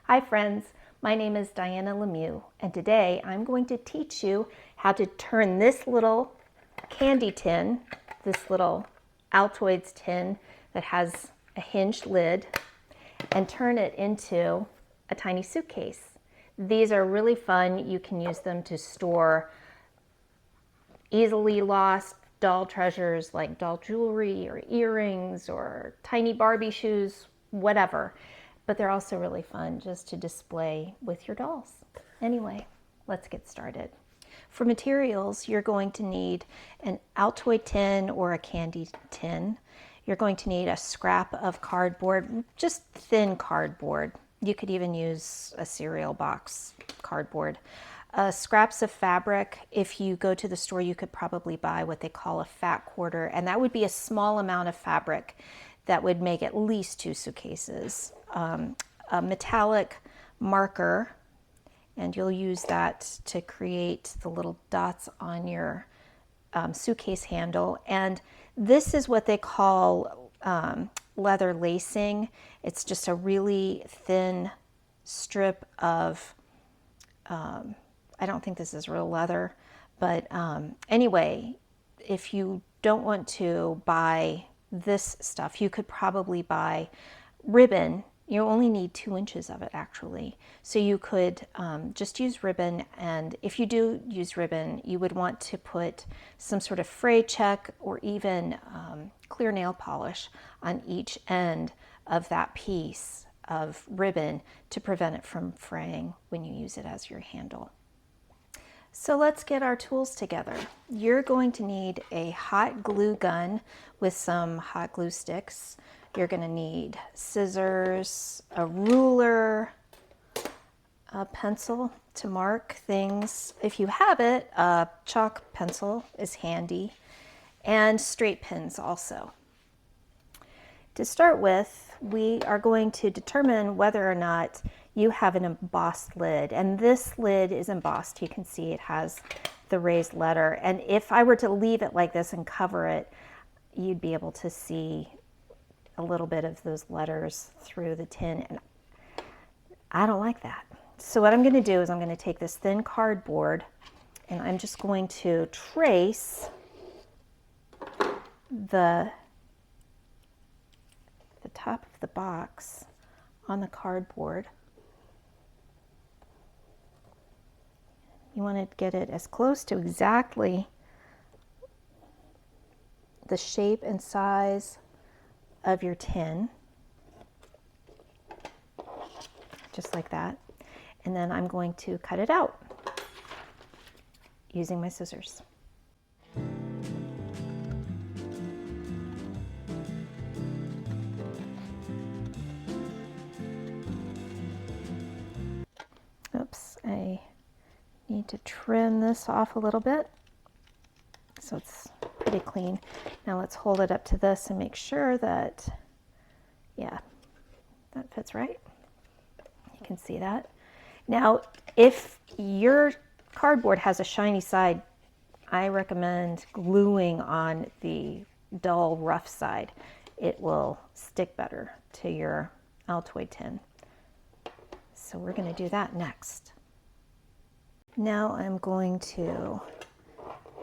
Hi friends, my name is Diana Lemieux, and today I'm going to teach you how to turn this little candy tin, this little Altoids tin that has a hinged lid, and turn it into a tiny suitcase. These are really fun. You can use them to store easily lost doll treasures like doll jewelry or earrings or tiny Barbie shoes, whatever. But they're also really fun just to display with your dolls. Anyway, let's get started. For materials, you're going to need an Altoid tin or a candy tin. You're going to need a scrap of cardboard, just thin cardboard. You could even use a cereal box cardboard. Scraps of fabric. If you go to the store, you could probably buy what they call a fat quarter, and that would be a small amount of fabric that would make at least 2 suitcases. A metallic marker, and you'll use that to create the little dots on your suitcase handle. And this is what they call leather lacing. It's just a really thin strip of I don't think this is real leather, but anyway, if you don't want to buy this stuff, you could probably buy ribbon. You only need 2 inches of it actually. So you could just use ribbon, and if you do use ribbon, you would want to put some sort of fray check or even clear nail polish on each end of that piece of ribbon to prevent it from fraying when you use it as your handle. So let's get our tools together. You're going to need a hot glue gun with some hot glue sticks. You're going to need scissors, a ruler, a pencil to mark things. If you have it, a chalk pencil is handy, and straight pins also. To start with, we are going to determine whether or not you have an embossed lid, and this lid is embossed. You can see it has the raised letter, and if I were to leave it like this and cover it, you'd be able to see a little bit of those letters through the tin, and I don't like that. So what I'm going to do is I'm going to take this thin cardboard and I'm just going to trace the top of the box on the cardboard. You want to get it as close to exactly the shape and size of your tin, just like that. And then I'm going to cut it out using my scissors. Oops, I need to trim this off a little bit so it's pretty clean. Now let's hold it up to this and make sure that, yeah, that fits right. You can see that. Now, if your cardboard has a shiny side, I recommend gluing on the dull, rough side. It will stick better to your Altoid tin. So we're going to do that next. Now I'm going to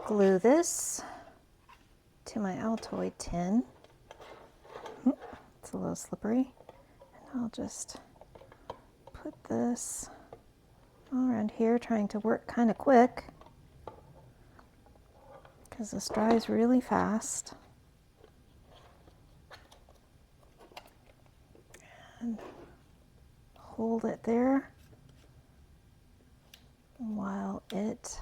glue this to my Altoid tin. It's a little slippery. And I'll just put this all around here, trying to work kind of quick because this dries really fast. And hold it there while it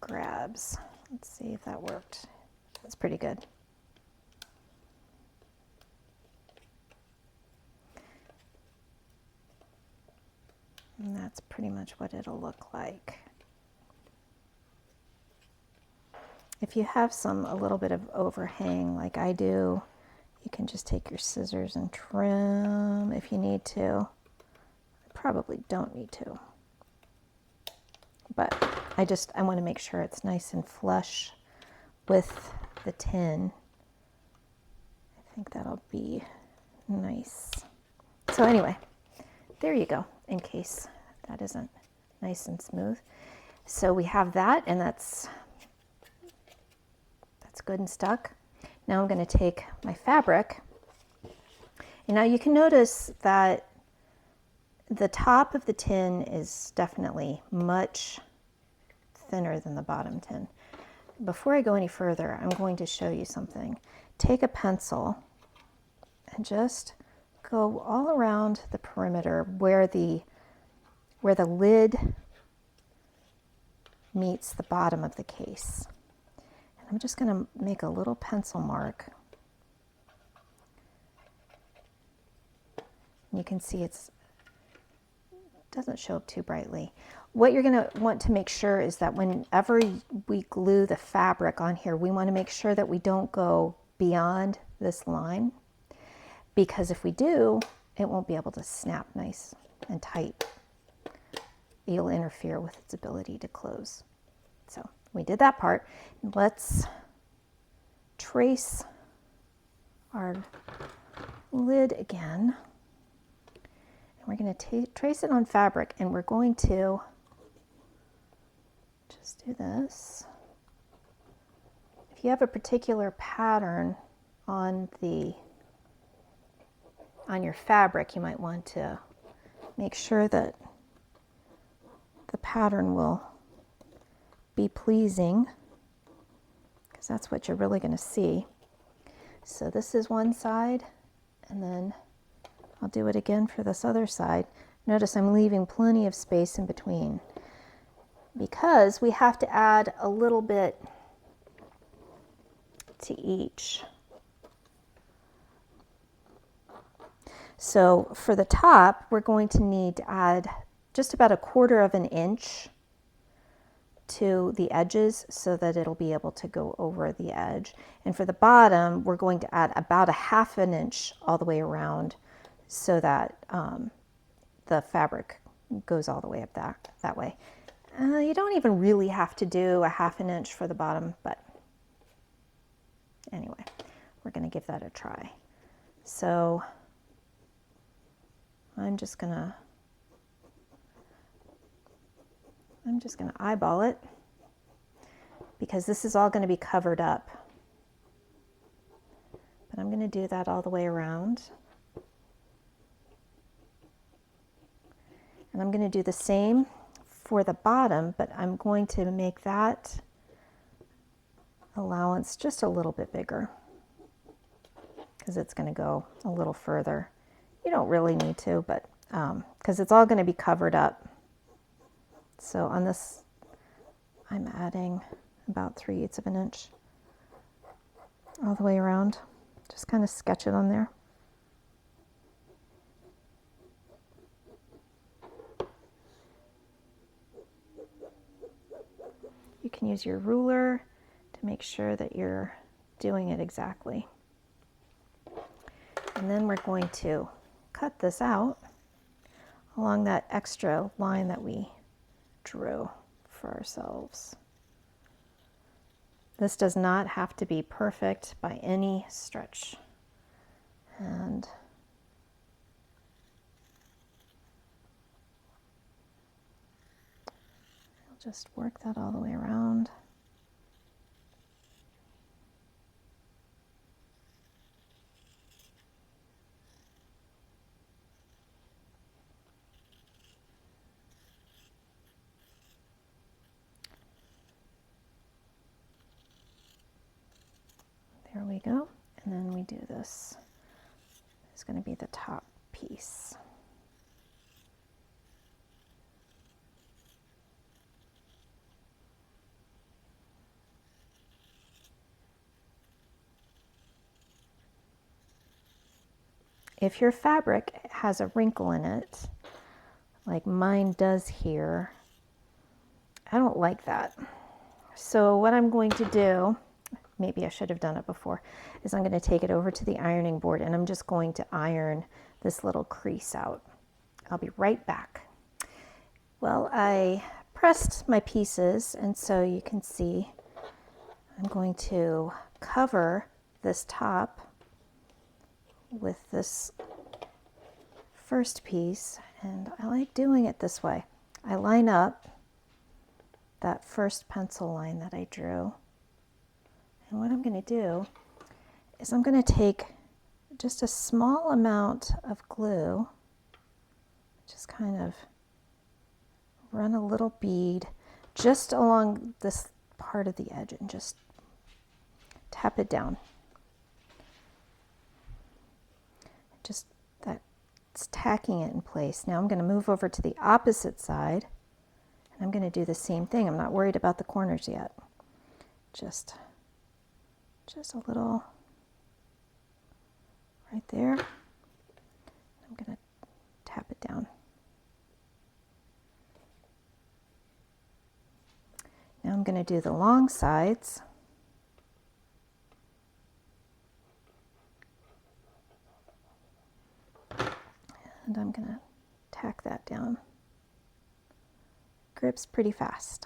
grabs. Let's see if that worked. That's pretty good. And that's pretty much what it'll look like. If you have a little bit of overhang like I do, you can just take your scissors and trim if you need to. Probably don't need to. But I want to make sure it's nice and flush with the tin. I think that'll be nice. So anyway, There you go, in case that isn't nice and smooth. So we have that, and that's good and stuck. Now I'm going to take my fabric, and now you can notice that the top of the tin is definitely much thinner than the bottom tin. Before I go any further, I'm going to show you something. Take a pencil and just go all around the perimeter where the lid meets the bottom of the case. And I'm just going to make a little pencil mark. You can see it doesn't show up too brightly. What you're going to want to make sure is that whenever we glue the fabric on here, we want to make sure that we don't go beyond this line, because if we do, it won't be able to snap nice and tight. It'll interfere with its ability to close. So we did that part. Let's trace our lid again. We're going to trace it on fabric, and we're going to just do this. If you have a particular pattern on your fabric, you might want to make sure that the pattern will be pleasing, because that's what you're really going to see. So this is one side, and then I'll do it again for this other side. Notice I'm leaving plenty of space in between, because we have to add a little bit to each. So for the top, we're going to need to add just about 1/4 of an inch to the edges so that it'll be able to go over the edge. And for the bottom, we're going to add about 1/2 an inch all the way around, so that the fabric goes all the way up that way. You don't even really have to do 1/2 an inch for the bottom, but anyway, we're going to give that a try. So I'm just going to eyeball it, because this is all going to be covered up. But I'm going to do that all the way around. And I'm going to do the same for the bottom, but I'm going to make that allowance just a little bit bigger, because it's going to go a little further. You don't really need to, but because it's all going to be covered up. So on this, I'm adding about 3/8 of an inch all the way around. Just kind of sketch it on there. You can use your ruler to make sure that you're doing it exactly. And then we're going to cut this out along that extra line that we drew for ourselves. This does not have to be perfect by any stretch. And I'll just work that all the way around. There we go. And then we do this. It's going to be the top piece. If your fabric has a wrinkle in it, like mine does here, I don't like that. So what I'm going to do, maybe I should have done it before, is I'm going to take it over to the ironing board, and I'm just going to iron this little crease out. I'll be right back. Well, I pressed my pieces, and so you can see I'm going to cover this top with this first piece, and I like doing it this way. I line up that first pencil line that I drew, and what I'm going to do is I'm going to take just a small amount of glue, just kind of run a little bead just along this part of the edge and just tap it down. Just that's tacking it in place. Now I'm going to move over to the opposite side, and I'm going to do the same thing. I'm not worried about the corners yet. Just a little right there. I'm going to tap it down. Now I'm going to do the long sides. And I'm going to tack that down. Grips pretty fast.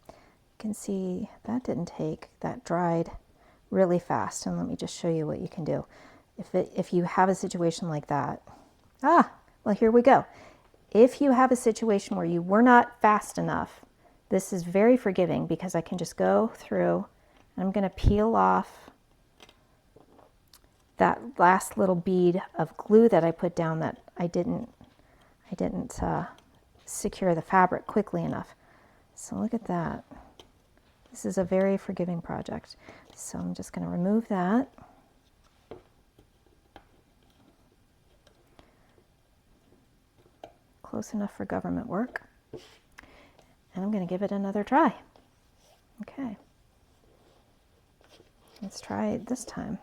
You can see that dried really fast. And let me just show you what you can do. If you have a situation like that, well, here we go. If you have a situation where you were not fast enough, this is very forgiving because I can just go through, and I'm going to peel off that last little bead of glue that I put down that I didn't secure the fabric quickly enough. So look at that. This is a very forgiving project. So I'm just going to remove that. Close enough for government work. And I'm going to give it another try. Okay. Let's try it this time.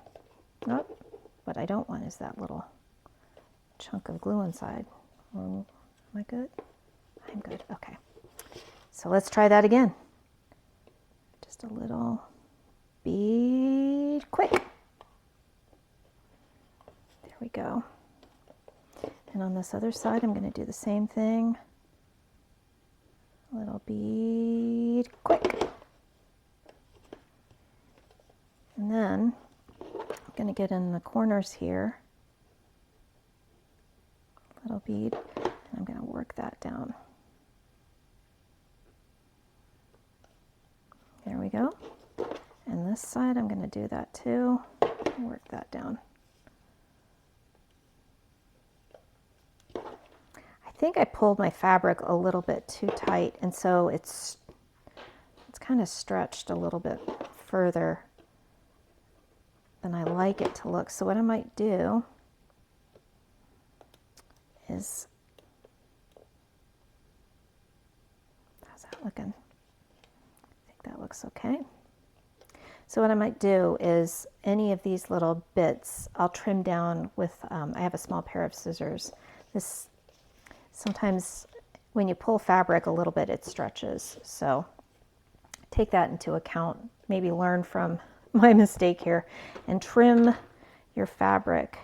Oh, what I don't want is that little chunk of glue inside. Am I good? I'm good. Okay. So let's try that again. Just a little bead, quick. There we go. And on this other side, I'm going to do the same thing. A little bead, quick. And then I'm going to get in the corners here. Little bead, and I'm going to work that down. There we go. And this side, I'm going to do that too. Work that down. I think I pulled my fabric a little bit too tight, and so it's kind of stretched a little bit further than I like it to look. So what I might do is, how's that looking? I think that looks okay. So what I might do is any of these little bits I'll trim down with, I have a small pair of scissors. Sometimes when you pull fabric a little bit, it stretches. So take that into account. Maybe learn from my mistake here and trim your fabric,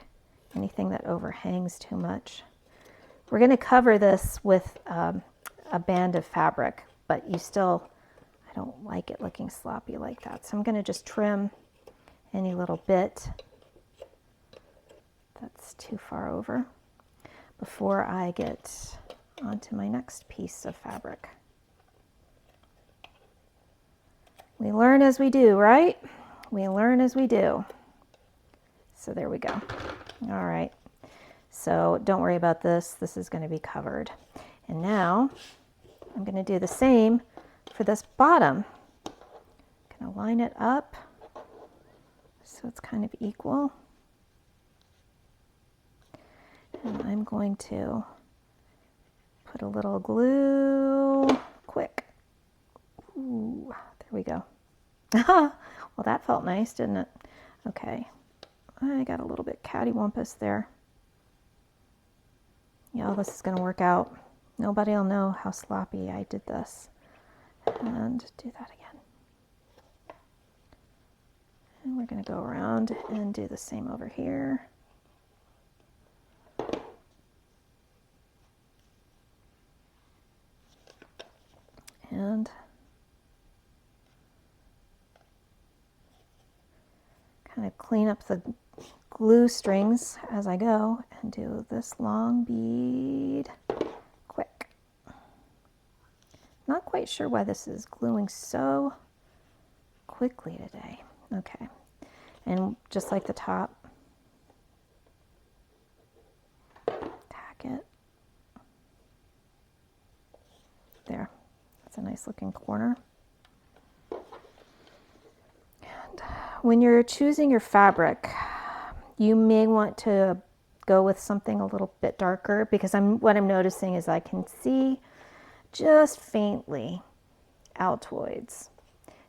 anything that overhangs too much. We're going to cover this with a band of fabric, but I don't like it looking sloppy like that. So I'm going to just trim any little bit that's too far over before I get onto my next piece of fabric. We learn as we do, right? We learn as we do. So there we go. All right. So don't worry about this. This is going to be covered. And now I'm going to do the same for this bottom. I'm going to line it up so it's kind of equal. And I'm going to put a little glue, quick. Ooh, there we go. Well, that felt nice, didn't it? Okay, I got a little bit cattywampus there. Yeah, this is going to work out. Nobody will know how sloppy I did this. And do that again. And we're going to go around and do the same over here. And kind of clean up the glue strings as I go and do this long bead quick. Not quite sure why this is gluing so quickly today. Okay, and just like the top, tack it. There, that's a nice looking corner. And when you're choosing your fabric, you may want to go with something a little bit darker, because what I'm noticing is I can see just faintly Altoids.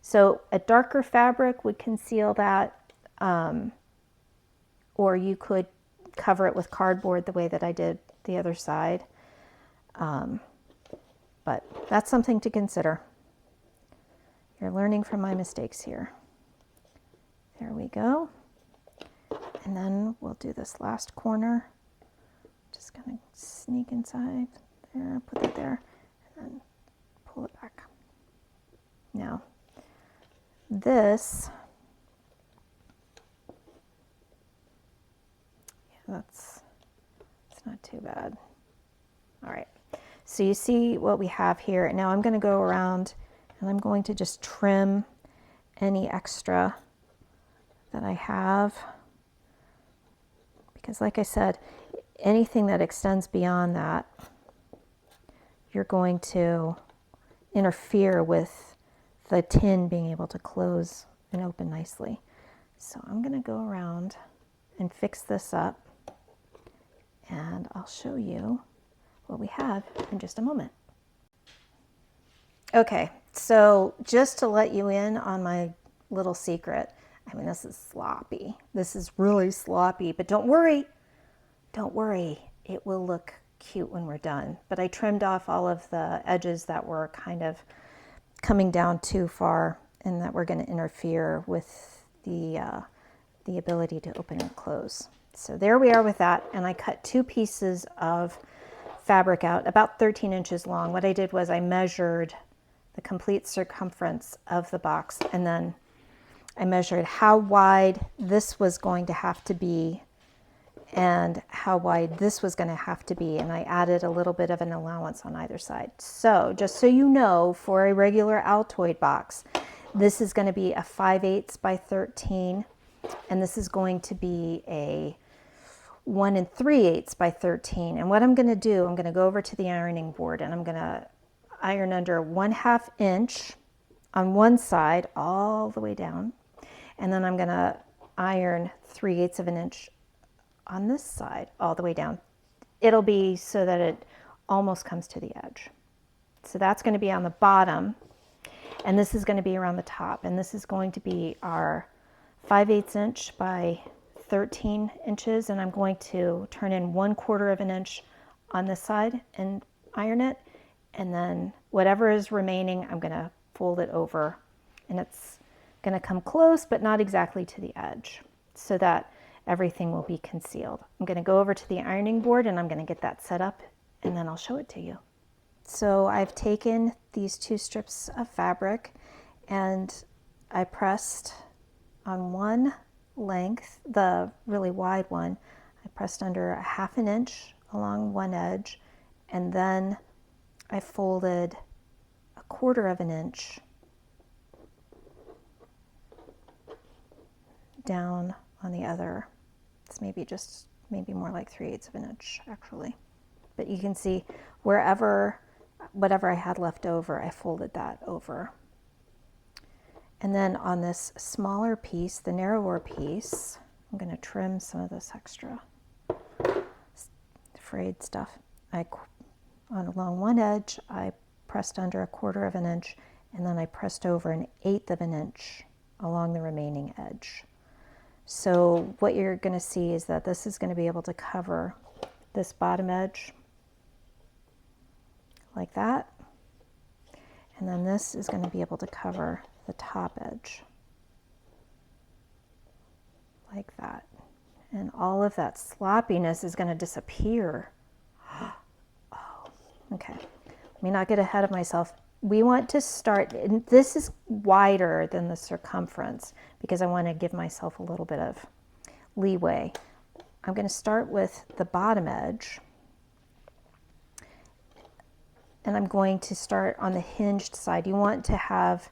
So a darker fabric would conceal that, or you could cover it with cardboard the way that I did the other side. But that's something to consider. You're learning from my mistakes here. There we go. And then we'll do this last corner. Just gonna sneak inside there, put that there, and then pull it back. Now, this, yeah, it's not too bad. All right, so you see what we have here. Now I'm gonna go around and I'm going to just trim any extra that I have, because like I said, anything that extends beyond that, you're going to interfere with the tin being able to close and open nicely. So I'm going to go around and fix this up, and I'll show you what we have in just a moment. Okay, so just to let you in on my little secret, I mean, this is sloppy. This is really sloppy, but don't worry, it will look cute when we're done. But I trimmed off all of the edges that were kind of coming down too far and that were going to interfere with the ability to open and close. So there we are with that, and I cut 2 pieces of fabric out, about 13 inches long. What I did was I measured the complete circumference of the box, and then I measured how wide this was going to have to be and how wide this was going to have to be, and I added a little bit of an allowance on either side. So just so you know, for a regular Altoid box, this is going to be a 5/8 by 13, and this is going to be a 1 3/8 by 13. And what I'm going to do, I'm going to go over to the ironing board and I'm going to iron under 1/2 inch on one side all the way down, and then I'm going to iron 3/8 of an inch on this side all the way down. It'll be so that it almost comes to the edge. So that's going to be on the bottom, and this is going to be around the top, and this is going to be our 5/8 inch by 13 inches, and I'm going to turn in 1/4 of an inch on this side and iron it, and then whatever is remaining, I'm going to fold it over, and it's going to come close but not exactly to the edge, so that everything will be concealed. I'm going to go over to the ironing board and I'm going to get that set up, and then I'll show it to you. So I've taken these 2 strips of fabric and I pressed on one length, the really wide one, I pressed under 1/2 inch along one edge, and then I folded 1/4 of an inch down on the other. It's maybe more like 3/8 of an inch actually. But you can see whatever I had left over, I folded that over. And then on this smaller piece, the narrower piece, I'm going to trim some of this extra frayed stuff. Along one edge, I pressed under 1/4 of an inch, and then I pressed over 1/8 of an inch along the remaining edge. So what you're going to see is that this is going to be able to cover this bottom edge like that, and then this is going to be able to cover the top edge like that, and all of that sloppiness is going to disappear. Oh, okay, let me not get ahead of myself. We want to start, and this is wider than the circumference because I want to give myself a little bit of leeway. I'm going to start with the bottom edge, and I'm going to start on the hinged side. You want to have,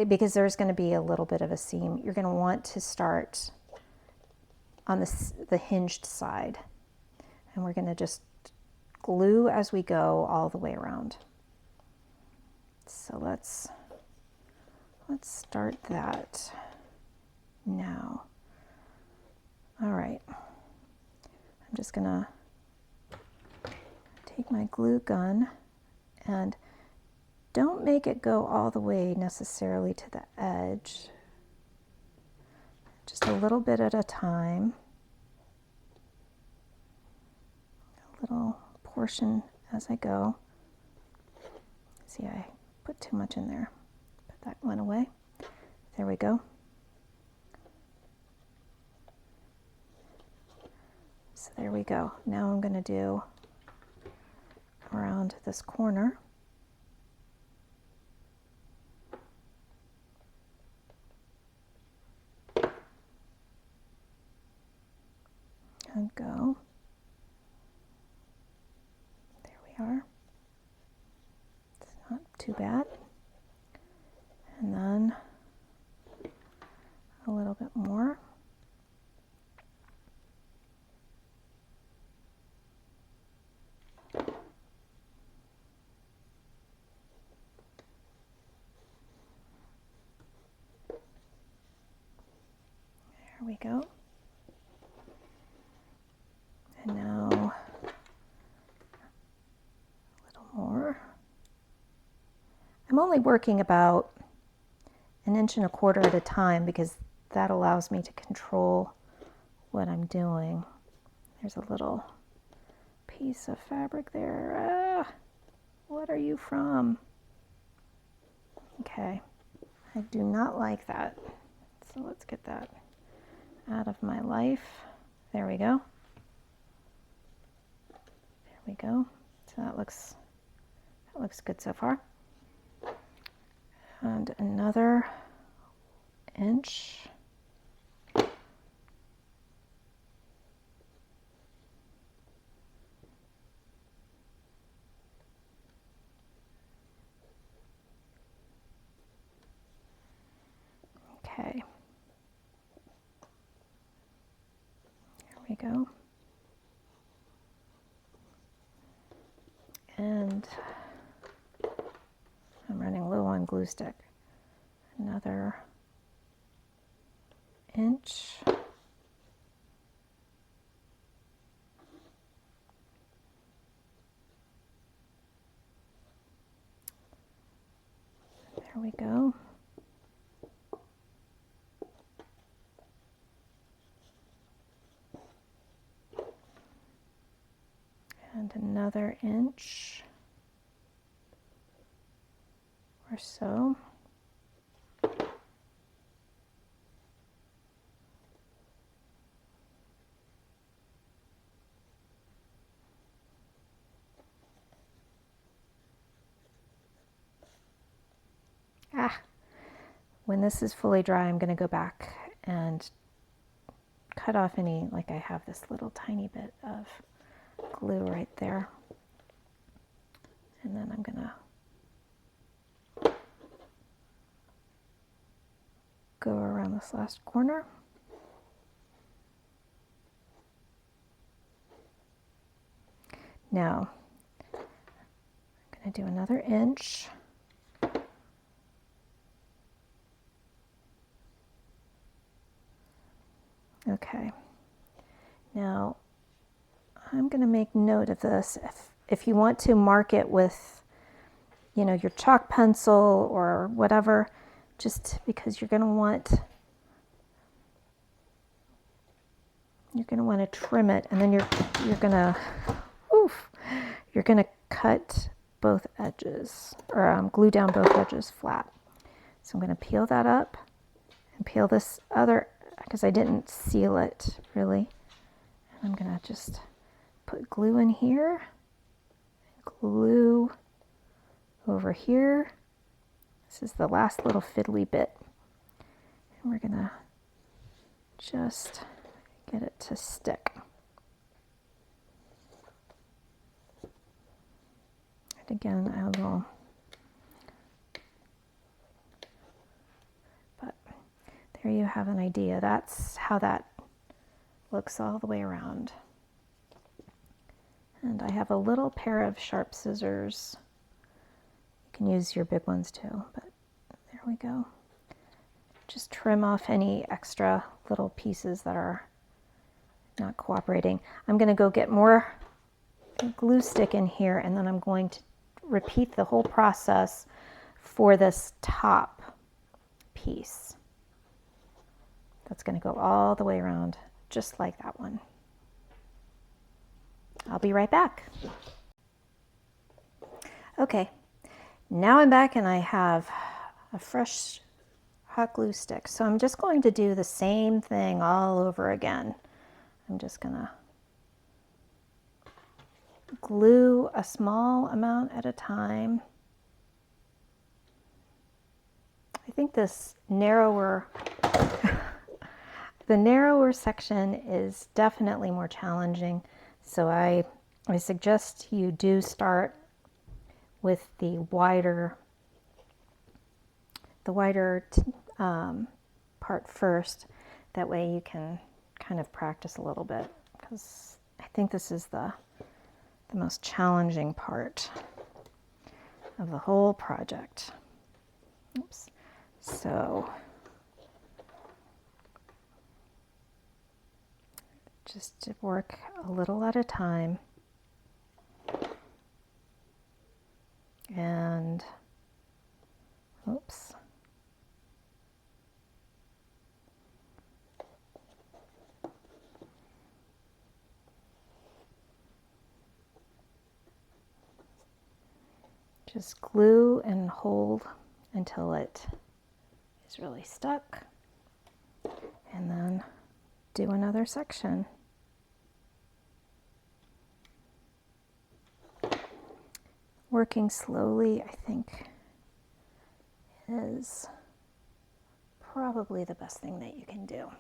because there's going to be a little bit of a seam, you're going to want to start on the hinged side. And we're going to just glue as we go all the way around. So let's start that now. All right. I'm just going to take my glue gun, and don't make it go all the way necessarily to the edge. Just a little bit at a time. A little portion as I go. See, I put too much in there. Put that one away. There we go. So there we go. Now I'm going to do around this corner. And go. There we are. It's not too bad. And then a little bit more. There we go. And now a little more. I'm only working about 1.25 inches at a time because that allows me to control what I'm doing. There's a little piece of fabric there. What are you from? Okay, I do not like that. So let's get that out of my life. There we go. There we go. So that looks good so far. And another inch. Okay. There we go. And I'm running low on glue stick. Another inch. There we go. And another inch or so. When this is fully dry, I'm going to go back and cut off any, like I have this little tiny bit of glue right there. And then I'm going to go around this last corner. Now, I'm going to do another inch. Okay, now I'm going to make note of this. If you want to mark it with, you know, your chalk pencil or whatever, just because you're going to want to trim it, and then you're going to cut both edges, or glue down both edges flat. So I'm going to peel that up and peel this other, because I didn't seal it really. And I'm going to just put glue in here, glue over here. This is the last little fiddly bit. And we're going to just get it to stick. And again, I will, but there you have an idea. That's how that looks all the way around. And I have a little pair of sharp scissors. You can use your big ones too, but there we go. Just trim off any extra little pieces that are not cooperating. I'm going to go get more glue stick in here, and then I'm going to repeat the whole process for this top piece. That's going to go all the way around, just like that one. I'll be right back. Okay, now I'm back and I have a fresh hot glue stick. So I'm just going to do the same thing all over again. I'm just gonna glue a small amount at a time. I think this narrower, the narrower section is definitely more challenging. So I suggest you do start with the wider part first. That way you can kind of practice a little bit, because I think this is the most challenging part of the whole project. Oops. So just to work a little at a time. And oops. Just glue and hold until it is really stuck, and then do another section. Working slowly, I think, is probably the best thing that you can do.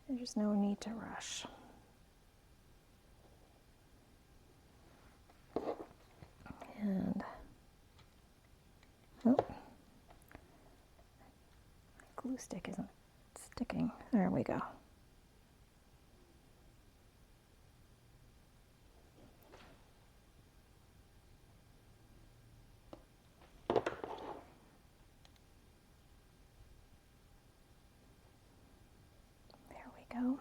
There's no need to rush. And oh, glue stick isn't sticking. There we go. Go.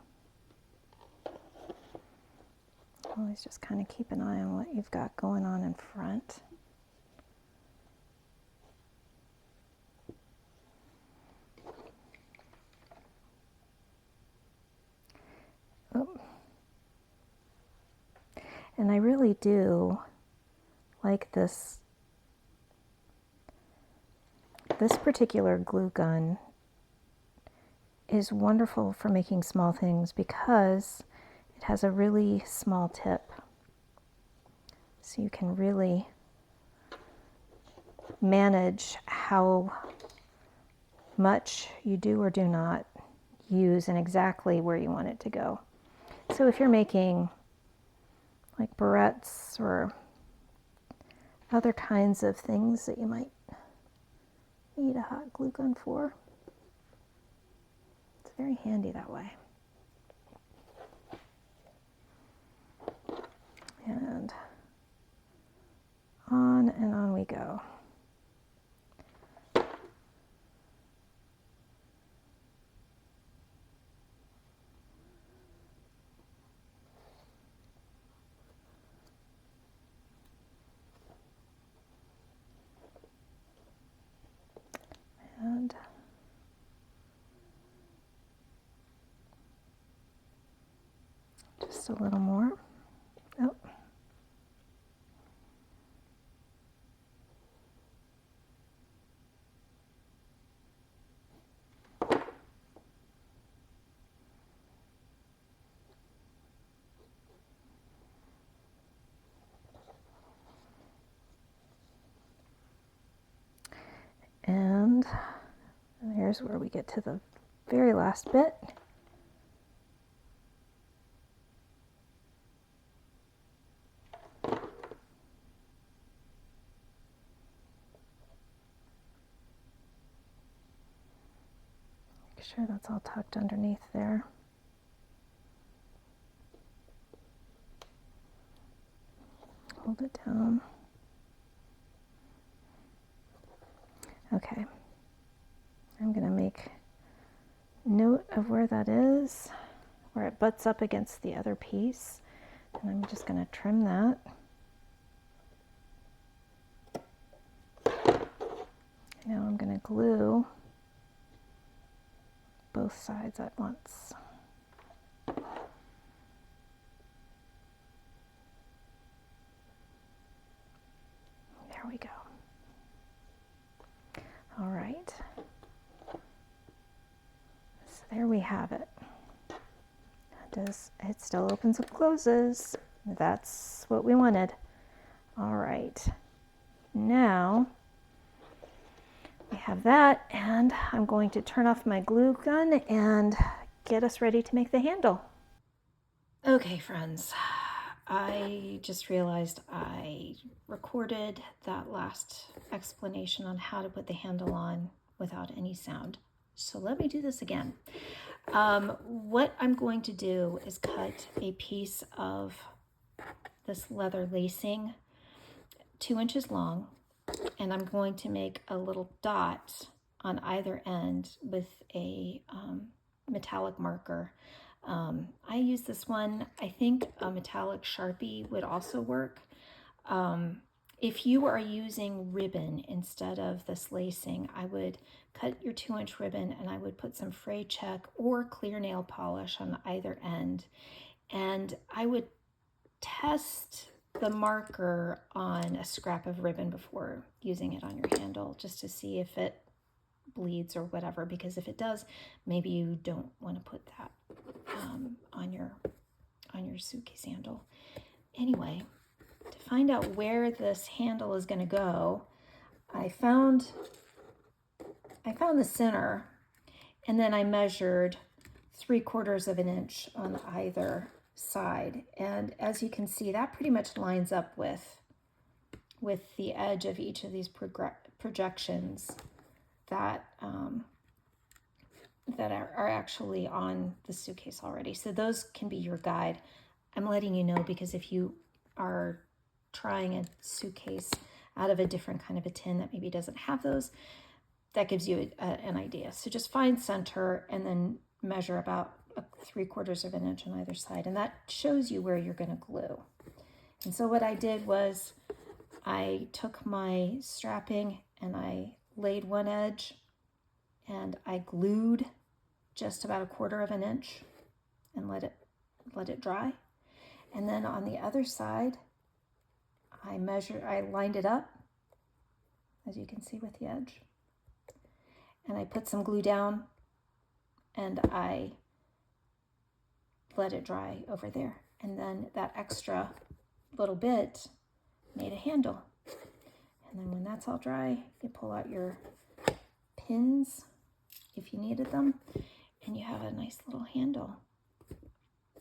Always just kind of keep an eye on what you've got going on in front. Oh. And I really do like this particular glue gun is wonderful for making small things because it has a really small tip. So you can really manage how much you do or do not use and exactly where you want it to go. So if you're making like barrettes or other kinds of things that you might need a hot glue gun for, it's very handy that way. And on we go. And just a little more. Oh. And there's where we get to the very last bit. sure that's all tucked underneath there. Hold it down. Okay. I'm going to make note of where that is, where it butts up against the other piece. And I'm just going to trim that. Now I'm going to glue both sides at once. There we go. All right. So there we have it. It still opens and closes. That's what we wanted. All right. Now we have that, and I'm going to turn off my glue gun and get us ready to make the handle. Okay, friends, I just realized I recorded that last explanation on how to put the handle on without any sound. So let me do this again. What I'm going to do is cut a piece of this leather lacing 2 inches long, and I'm going to make a little dot on either end with a metallic marker. I use this one. I think a metallic Sharpie would also work. If you are using ribbon instead of this lacing, I would cut your 2-inch ribbon and I would put some fray check or clear nail polish on either end. And I would test the marker on a scrap of ribbon before using it on your handle, just to see if it bleeds or whatever, because if it does, maybe you don't want to put that on your suitcase handle. Anyway, to find out where this handle is going to go, I found the center, and then I measured 3/4 of an inch on either side, and as you can see, that pretty much lines up with the edge of each of these projections that that are actually on the suitcase already. So those can be your guide. I'm letting you know because if you are trying a suitcase out of a different kind of a tin that maybe doesn't have those, that gives you an idea. So just find center and then measure about 3/4 of an inch on either side, and that shows you where you're going to glue. And so what I did was I took my strapping and I laid one edge and I glued just about 1/4 of an inch and let it dry. And then on the other side, I lined it up, as you can see with the edge, and I put some glue down and I let it dry over there. And then that extra little bit made a handle. And then when that's all dry, you pull out your pins if you needed them, and you have a nice little handle.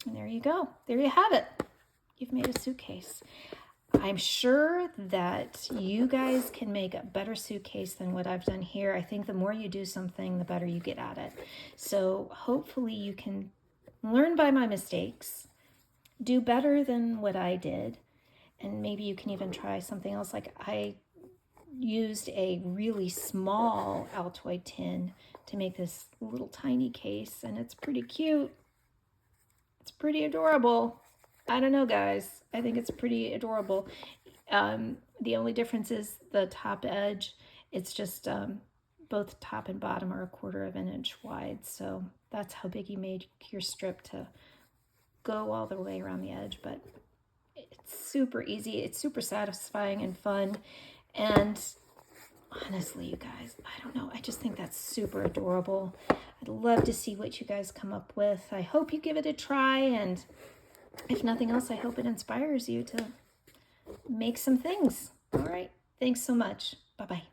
And there you go. There you have it. You've made a suitcase. I'm sure that you guys can make a better suitcase than what I've done here. I think the more you do something, the better you get at it. So hopefully you can learn by my mistakes, do better than what I did, and maybe you can even try something else. Like I used a really small Altoid tin to make this little tiny case, and it's pretty cute. It's pretty adorable. I don't know, guys. I think it's pretty adorable. The only difference is the top edge. It's just both top and bottom are 1/4 of an inch wide. So that's how big you made your strip to go all the way around the edge. But it's super easy. It's super satisfying and fun. And honestly, you guys, I don't know. I just think that's super adorable. I'd love to see what you guys come up with. I hope you give it a try. And if nothing else, I hope it inspires you to make some things. All right. Thanks so much. Bye-bye.